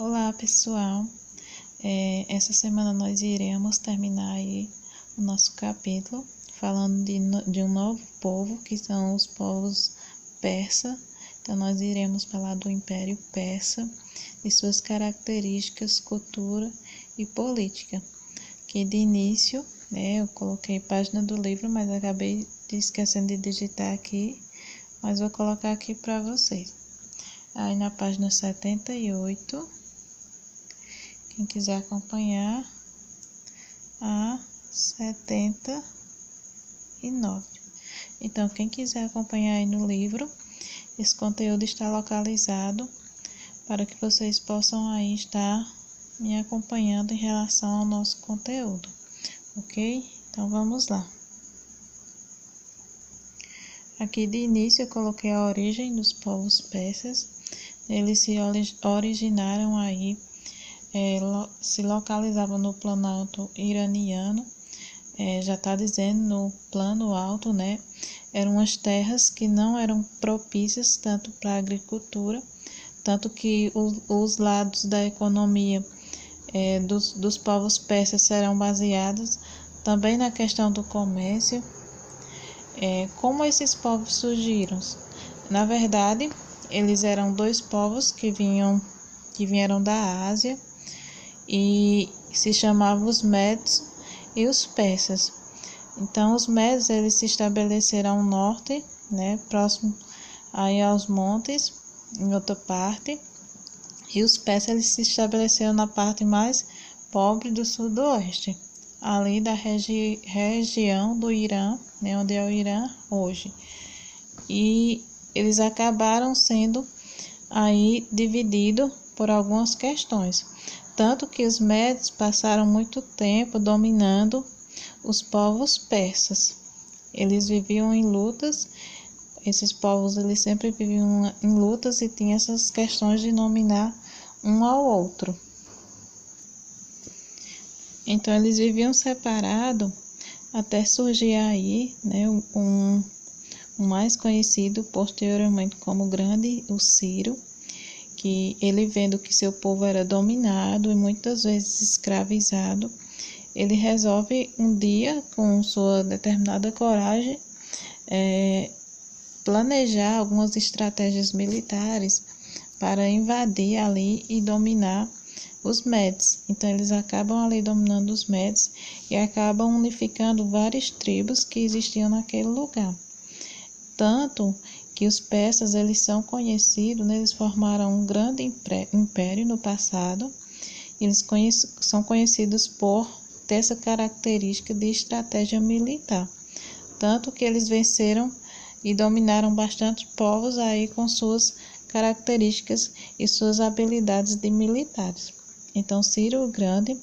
Olá, pessoal. Essa semana nós iremos terminar aí o nosso capítulo falando de um novo povo, que são os povos persa. Então, nós iremos falar do Império Persa e suas características, cultura e política. Que de início, eu coloquei página do livro, mas acabei esquecendo de digitar aqui, mas vou colocar aqui para vocês. Aí na página 78, quem quiser acompanhar, a 79. Então, quem quiser acompanhar aí no livro, esse conteúdo está localizado para que vocês possam aí estar me acompanhando em relação ao nosso conteúdo, ok? Então, vamos lá. Aqui de início eu coloquei a origem dos povos persas. Eles se originaram aí, se localizavam no Planalto iraniano, já está dizendo no plano alto, né? Eram umas terras que não eram propícias tanto para a agricultura, tanto que os lados da economia dos povos persas serão baseados também na questão do comércio. Como esses povos surgiram? Na verdade, eles eram dois povos que vieram da Ásia e se chamavam os Medos e os persas. Então, os Medos eles se estabeleceram ao norte, né, próximo aí aos montes, em outra parte, e os persas eles se estabeleceram na parte mais pobre do sudoeste, ali da região do Irã, né, onde é o Irã hoje. E eles acabaram sendo aí divididos por algumas questões. Tanto que os Medos passaram muito tempo dominando os povos persas. Eles viviam em lutas, esses povos eles sempre viviam em lutas e tinham essas questões de dominar um ao outro. Então eles viviam separados até surgir aí, né, o mais conhecido posteriormente como Grande, o Ciro, que ele vendo que seu povo era dominado e muitas vezes escravizado, ele resolve um dia, com sua determinada coragem, planejar algumas estratégias militares para invadir ali e dominar os Medes. Então eles acabam ali dominando os Medes e acabam unificando várias tribos que existiam naquele lugar. Tanto que os persas eles são conhecidos, né, eles formaram um grande império no passado. Eles são conhecidos por ter essa característica de estratégia militar. Tanto que eles venceram e dominaram bastante povos aí com suas características e suas habilidades de militares. Então, Ciro o Grande,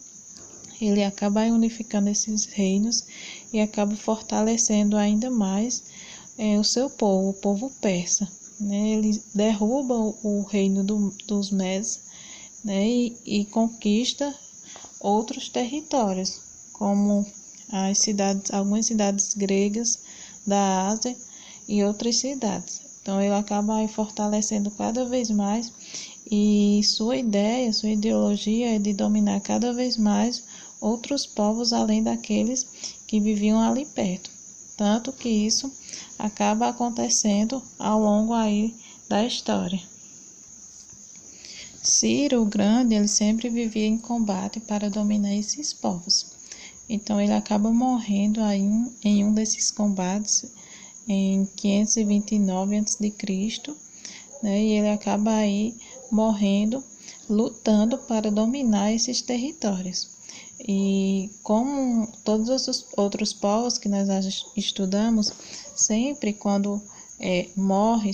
ele acaba unificando esses reinos e acaba fortalecendo ainda mais o seu povo, o povo persa, né? Ele derruba o reino dos Medes, né? E conquista outros territórios, como algumas cidades gregas da Ásia e outras cidades. Então ele acaba aí fortalecendo cada vez mais e sua ideologia é de dominar cada vez mais outros povos além daqueles que viviam ali perto. Tanto que isso acaba acontecendo ao longo aí da história. Ciro o Grande, ele sempre vivia em combate para dominar esses povos. Então ele acaba morrendo aí em um desses combates em 529 a.C., né? E ele acaba aí morrendo lutando para dominar esses territórios. E como todos os outros povos que nós estudamos, sempre quando morre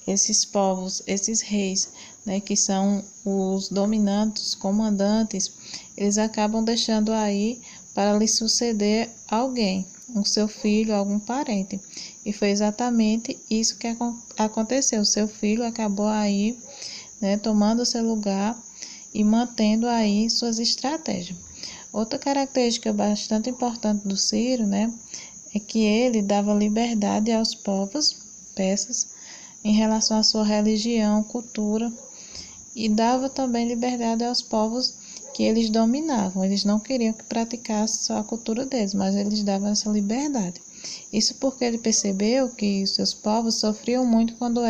esses povos, esses reis, né, que são os dominantes, os comandantes, eles acabam deixando aí para lhe suceder alguém, o seu filho, algum parente. E foi exatamente isso que aconteceu. O seu filho acabou aí, né, tomando seu lugar e mantendo aí suas estratégias. Outra característica bastante importante do Ciro, né, é que ele dava liberdade aos povos persas em relação à sua religião, cultura e dava também liberdade aos povos que eles dominavam. Eles não queriam que praticasse só a cultura deles, mas eles davam essa liberdade. Isso porque ele percebeu que os seus povos sofriam muito quando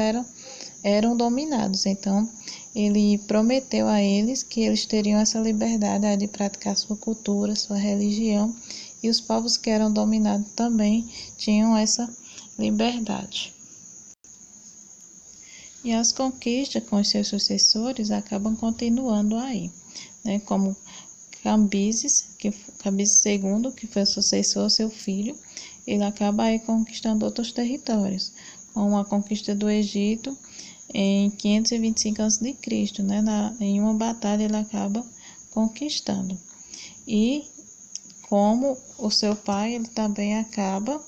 eram dominados. Então, ele prometeu a eles que eles teriam essa liberdade de praticar sua cultura, sua religião, e os povos que eram dominados também tinham essa liberdade. E as conquistas com os seus sucessores acabam continuando aí, né? Como Cambises II, que foi o sucessor, seu filho, ele acaba aí conquistando outros territórios, como a conquista do Egito em 525 a.C., né? Em uma batalha ele acaba conquistando. E como o seu pai, ele também acaba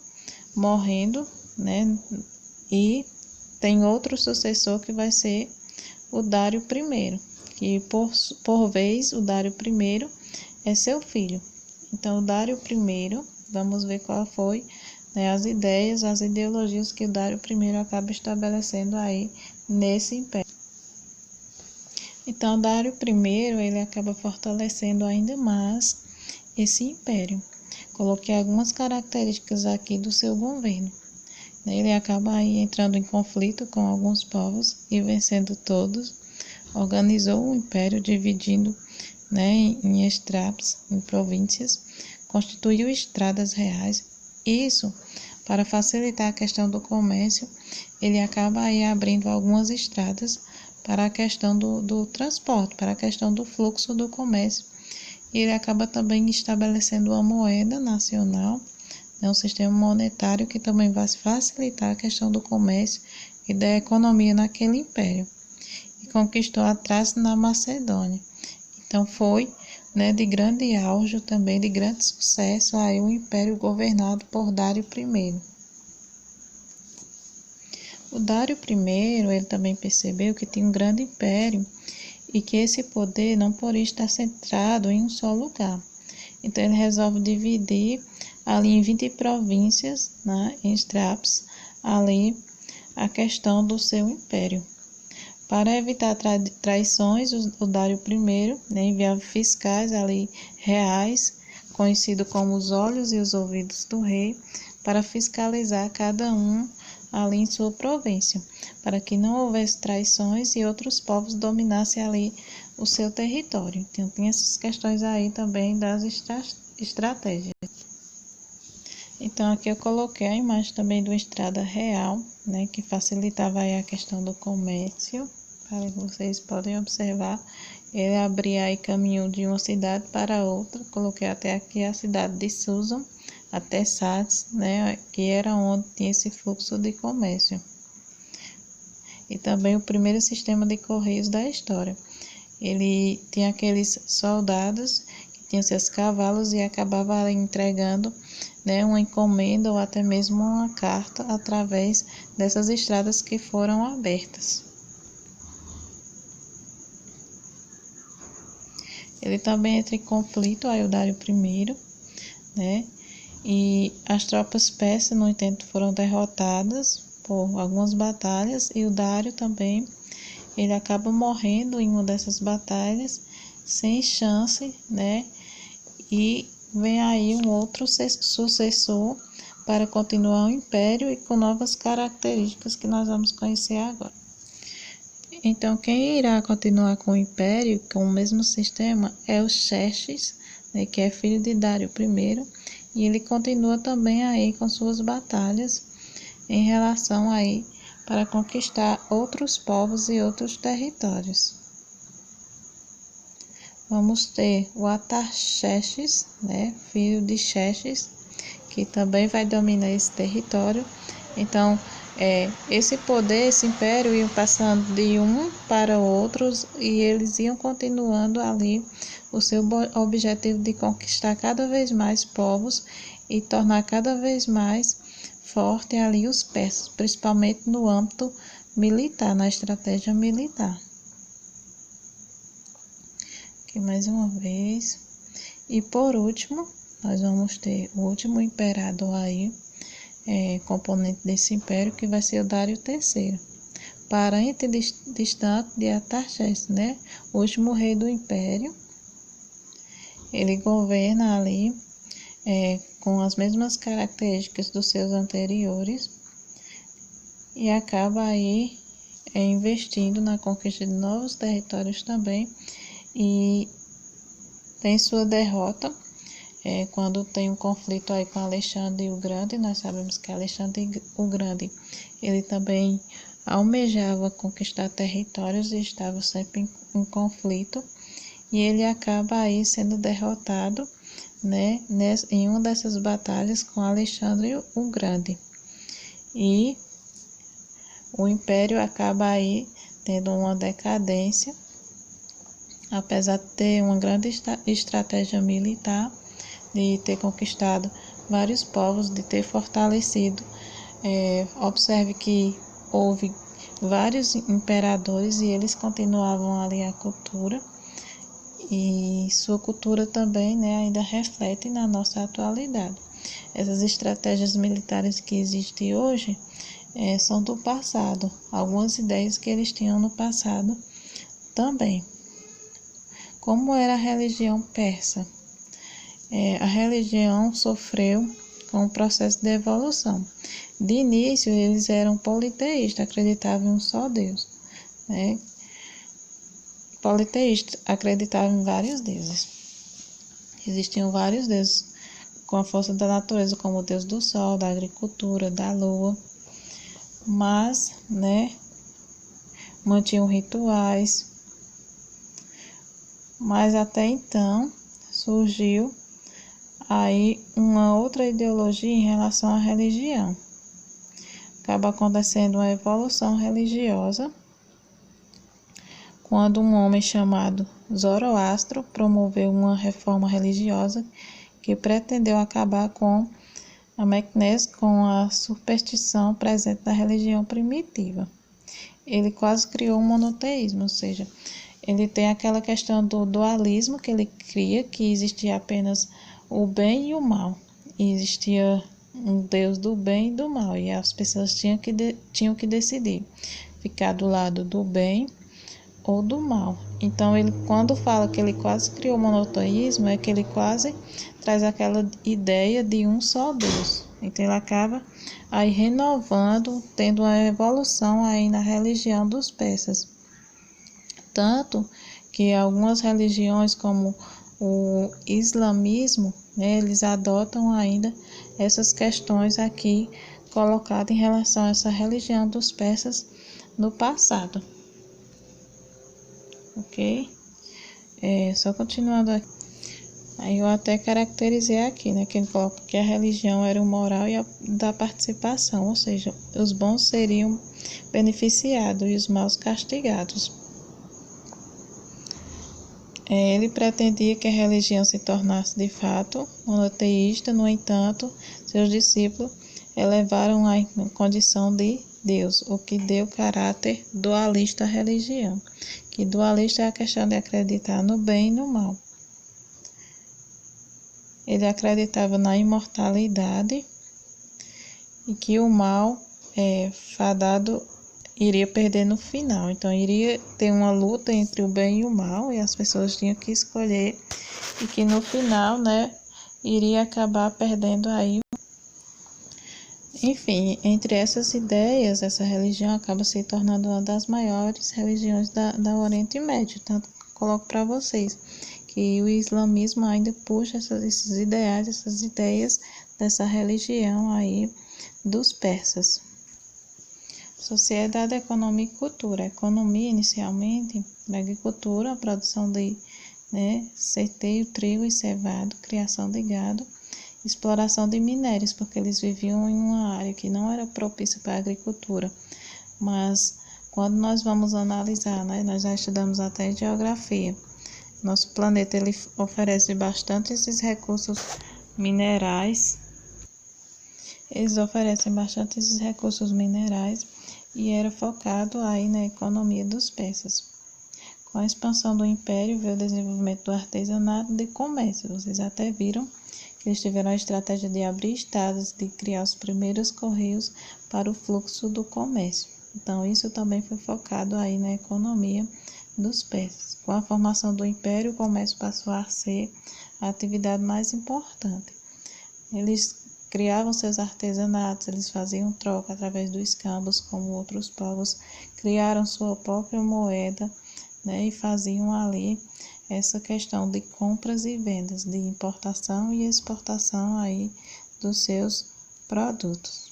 morrendo, né? E tem outro sucessor que vai ser o Dário I, que por vez o Dário I é seu filho. Então, o Dário I, vamos ver qual foi, né, as ideias, as ideologias que o Dário I acaba estabelecendo aí nesse império. Então, Dário I, ele acaba fortalecendo ainda mais esse império. Coloquei algumas características aqui do seu governo. Ele acaba aí entrando em conflito com alguns povos e vencendo todos. Organizou o império dividindo, né, em estratos, em províncias. Constituiu estradas reais. Isso, para facilitar a questão do comércio, ele acaba aí abrindo algumas estradas para a questão do transporte, para a questão do fluxo do comércio. E ele acaba também estabelecendo uma moeda nacional, um sistema monetário que também vai facilitar a questão do comércio e da economia naquele império. E conquistou a Trácia na Macedônia. Então foi, né, de grande auge também, de grande sucesso aí o império governado por Dário I. O Dário I, ele também percebeu que tinha um grande império e que esse poder não poderia estar centrado em um só lugar. Então ele resolve dividir ali em 20 províncias, né, em estratos, ali a questão do seu império. Para evitar traições, o Dário I, né, enviava fiscais ali reais, conhecido como os olhos e os ouvidos do rei, para fiscalizar cada um ali em sua província, para que não houvesse traições e outros povos dominassem ali o seu território. Então tem essas questões aí também das estratégias. Então, aqui eu coloquei a imagem também de uma estrada real, né, que facilitava aí a questão do comércio, para que vocês podem observar. Ele abria aí caminho de uma cidade para outra, coloquei até aqui a cidade de Susa, até Sades, né, que era onde tinha esse fluxo de comércio. E também o primeiro sistema de correios da história. Ele tinha aqueles soldados que tinham seus cavalos e acabava entregando, né, uma encomenda ou até mesmo uma carta através dessas estradas que foram abertas. Ele também entra em conflito, aí o Dário I, né, e as tropas persas, no entanto, foram derrotadas por algumas batalhas e o Dário também, ele acaba morrendo em uma dessas batalhas sem chance, né, e vem aí um outro sucessor para continuar o império e com novas características que nós vamos conhecer agora. Então, quem irá continuar com o império, com o mesmo sistema, é o Xerxes, né, que é filho de Dário I, e ele continua também aí com suas batalhas em relação aí para conquistar outros povos e outros territórios. Vamos ter o Artaxerxes, né, filho de Xerxes, que também vai dominar esse território. Então, esse poder, esse império ia passando de um para outros e eles iam continuando ali o seu objetivo de conquistar cada vez mais povos e tornar cada vez mais forte ali os persas, principalmente no âmbito militar, na estratégia militar. Aqui mais uma vez. E por último, nós vamos ter o último imperador aí, componente desse império, que vai ser o Dário III. parente distante de Artaxerxes, né? O último rei do império. Ele governa ali com as mesmas características dos seus anteriores e acaba aí investindo na conquista de novos territórios também, e tem sua derrota quando tem um conflito aí com Alexandre o Grande. Nós sabemos que Alexandre o Grande, ele também almejava conquistar territórios e estava sempre em conflito, e ele acaba aí sendo derrotado, né, em uma dessas batalhas com Alexandre o Grande, e o império acaba aí tendo uma decadência, apesar de ter uma grande estratégia militar, de ter conquistado vários povos, de ter fortalecido. Observe que houve vários imperadores e eles continuavam ali a cultura, e sua cultura também, né, ainda reflete na nossa atualidade. Essas estratégias militares que existem hoje são do passado, algumas ideias que eles tinham no passado também. Como era a religião persa? A religião sofreu com o processo de evolução. De início, eles eram politeístas, acreditavam em um só Deus, né? Politeístas, acreditavam em vários deuses. Existiam vários deuses com a força da natureza, como o deus do sol, da agricultura, da lua, mas, né, mantinham rituais. Mas até então surgiu aí uma outra ideologia em relação à religião. Acaba acontecendo uma evolução religiosa quando um homem chamado Zoroastro promoveu uma reforma religiosa que pretendeu acabar com a mecnese, com a superstição presente na religião primitiva. Ele quase criou um monoteísmo, ou seja, ele tem aquela questão do dualismo que ele cria, que existia apenas o bem e o mal. E existia um Deus do bem e do mal, e as pessoas tinham que decidir ficar do lado do bem ou do mal. Então, ele, quando fala que ele quase criou o monoteísmo, é que ele quase traz aquela ideia de um só Deus. Então, ele acaba aí renovando, tendo uma evolução aí na religião dos persas. Tanto que algumas religiões, como o islamismo, né, eles adotam ainda essas questões aqui colocadas em relação a essa religião dos persas no passado. Ok? Só continuando aqui. Aí eu até caracterizei aqui, né, que ele coloca que a religião era o moral e a da participação, ou seja, os bons seriam beneficiados e os maus castigados. Ele pretendia que a religião se tornasse de fato monoteísta. No entanto, seus discípulos elevaram a condição de Deus, o que deu caráter dualista à religião. Que dualista é a questão de acreditar no bem e no mal. Ele acreditava na imortalidade e que o mal fadado iria perder no final. Então, iria ter uma luta entre o bem e o mal, e as pessoas tinham que escolher, e que no final, né, iria acabar perdendo aí. Enfim, entre essas ideias, essa religião acaba se tornando uma das maiores religiões da Oriente Médio. Tanto que coloco para vocês que o islamismo ainda puxa esses ideais, essas ideias dessa religião aí dos persas. Sociedade, economia e cultura. A economia, inicialmente, da agricultura, a produção de centeio, trigo e cevado, criação de gado, exploração de minérios, porque eles viviam em uma área que não era propícia para a agricultura. Mas, quando nós vamos analisar, né, nós já estudamos até geografia, nosso planeta ele oferece bastante esses recursos minerais. Eles oferecem bastante esses recursos minerais, e era focado aí na economia dos persas. Com a expansão do império veio o desenvolvimento do artesanato e do comércio. Vocês até viram que eles tiveram a estratégia de abrir estradas, de criar os primeiros correios para o fluxo do comércio. Então, isso também foi focado aí na economia dos persas. Com a formação do império, o comércio passou a ser a atividade mais importante. Eles criavam seus artesanatos, eles faziam troca através dos câmbios, como outros povos criaram sua própria moeda, né, e faziam ali essa questão de compras e vendas, de importação e exportação aí dos seus produtos.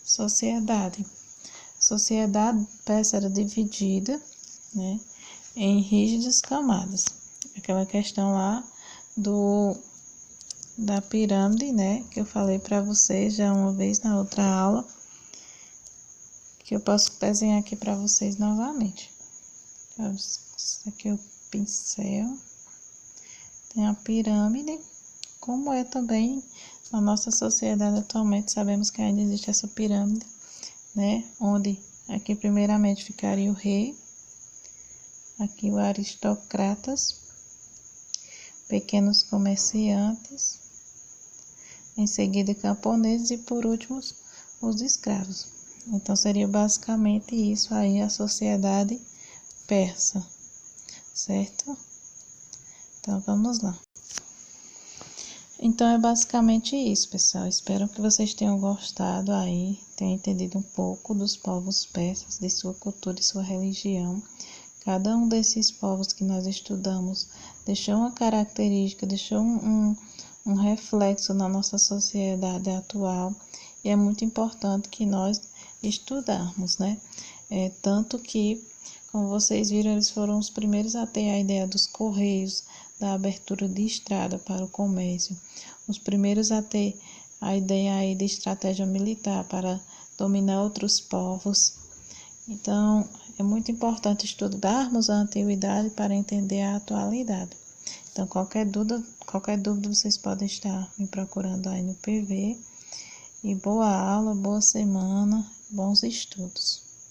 Sociedade. A sociedade persa era dividida, né, em rígidas camadas. Aquela questão lá da pirâmide, né, que eu falei para vocês já uma vez na outra aula, que eu posso desenhar aqui para vocês novamente. Esse aqui é o pincel. Tem a pirâmide, como é também na nossa sociedade atualmente, sabemos que ainda existe essa pirâmide, né, onde aqui primeiramente ficaria o rei, aqui o aristocratas, pequenos comerciantes, em seguida camponeses e por último os escravos. Então seria basicamente isso aí a sociedade persa, certo? Então vamos lá. Então é basicamente isso, pessoal. Espero que vocês tenham gostado aí, tenham entendido um pouco dos povos persas, de sua cultura e sua religião. Cada um desses povos que nós estudamos deixou uma característica, deixou um reflexo na nossa sociedade atual, e é muito importante que nós estudarmos, né? Tanto que, como vocês viram, eles foram os primeiros a ter a ideia dos correios, da abertura de estrada para o comércio, os primeiros a ter a ideia aí de estratégia militar para dominar outros povos. Então, é muito importante estudarmos a antiguidade para entender a atualidade. Então, qualquer dúvida vocês podem estar me procurando aí no PV. E boa aula, boa semana, bons estudos.